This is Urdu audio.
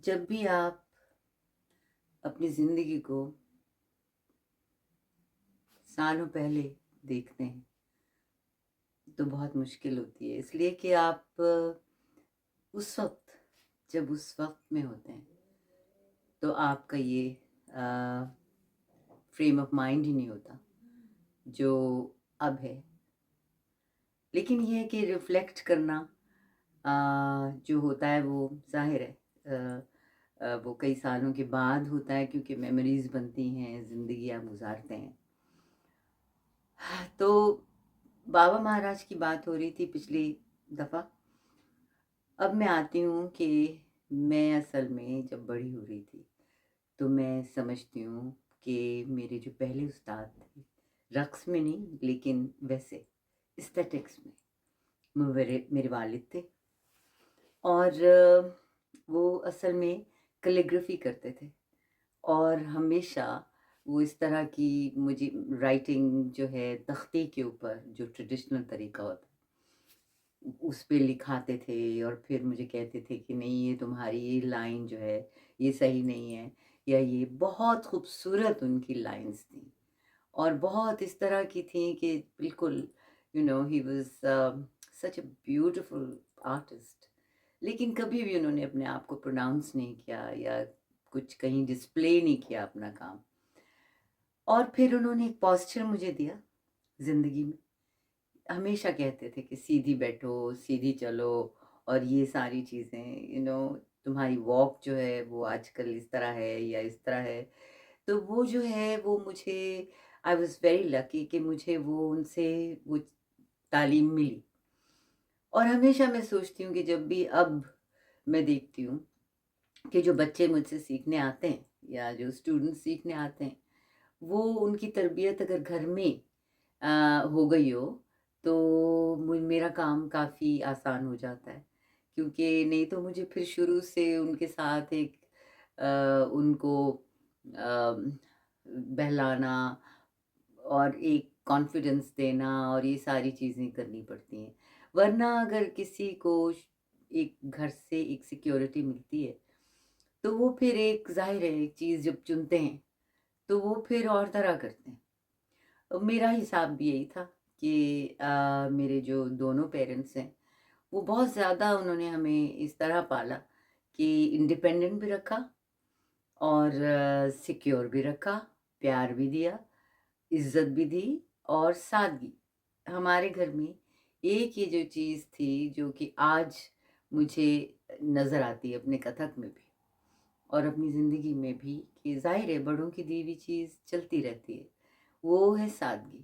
جب بھی آپ اپنی زندگی کو سالوں پہلے دیکھتے ہیں تو بہت مشکل ہوتی ہے، اس لیے کہ آپ اس وقت جب اس وقت میں ہوتے ہیں تو آپ کا یہ فریم آف مائنڈ ہی نہیں ہوتا جو اب ہے. لیکن یہ ہے کہ ریفلیکٹ کرنا جو ہوتا ہے وہ ظاہر ہے وہ کئی سالوں کے بعد ہوتا ہے، کیونکہ میموریز بنتی ہیں، زندگی آپ گزارتے ہیں. تو بابا مہاراج کی بات ہو رہی تھی پچھلی دفعہ. اب میں آتی ہوں کہ میں اصل میں جب بڑی ہو رہی تھی تو میں سمجھتی ہوں کہ میرے جو پہلے استاد تھے، رقص میں نہیں لیکن ویسے استھیٹکس میں، میرے والد تھے. اور وہ اصل میں کیلیگرافی کرتے تھے، اور ہمیشہ وہ اس طرح کی مجھے رائٹنگ جو ہے تختے کے اوپر جو ٹریڈیشنل طریقہ ہوتا ہے اس پہ لکھاتے تھے، اور پھر مجھے کہتے تھے کہ نہیں یہ تمہاری یہ لائن جو ہے یہ صحیح نہیں ہے، یا یہ بہت خوبصورت ان کی لائنز تھیں اور بہت اس طرح کی تھیں کہ بالکل he was such a beautiful artist. لیکن کبھی بھی انہوں نے اپنے آپ کو پروناؤنس نہیں کیا یا کچھ کہیں ڈسپلے نہیں کیا اپنا کام. اور پھر انہوں نے ایک پوسچر مجھے دیا زندگی میں. ہمیشہ کہتے تھے کہ سیدھی بیٹھو، سیدھی چلو، اور یہ ساری چیزیں تمہاری واک جو ہے وہ آج کل اس طرح ہے یا اس طرح ہے. تو وہ جو ہے وہ مجھے آئی واز ویری لکی کہ مجھے وہ ان سے وہ تعلیم ملی. اور ہمیشہ میں سوچتی ہوں کہ جب بھی اب میں دیکھتی ہوں کہ جو بچے مجھ سے سیکھنے آتے ہیں یا جو اسٹوڈنٹ سیکھنے آتے ہیں، وہ ان کی تربیت اگر گھر میں ہو گئی ہو تو میرا کام کافی آسان ہو جاتا ہے. کیونکہ نہیں تو مجھے پھر شروع سے ان کے ساتھ ایک ان کو بہلانا اور ایک کانفیڈنس دینا اور یہ ساری چیزیں کرنی پڑتی ہیں. ورنہ اگر کسی کو ایک گھر سے ایک سیکیورٹی ملتی ہے تو وہ پھر ایک ظاہر ہے ایک چیز جب چنتے ہیں تو وہ پھر اور طرح کرتے ہیں. میرا حساب بھی یہی تھا کہ میرے جو دونوں پیرنٹس ہیں وہ بہت زیادہ انہوں نے ہمیں اس طرح پالا کہ انڈیپینڈنٹ بھی رکھا اور سیکیور بھی رکھا، پیار بھی دیا، عزت بھی دی اور سادگی. ہمارے گھر میں ایک یہ جو چیز تھی جو کہ آج مجھے نظر آتی ہے اپنے کتھک میں بھی اور اپنی زندگی میں بھی، کہ ظاہر ہے بڑوں کی دی ہوئی چیز چلتی رہتی ہے، وہ ہے سادگی.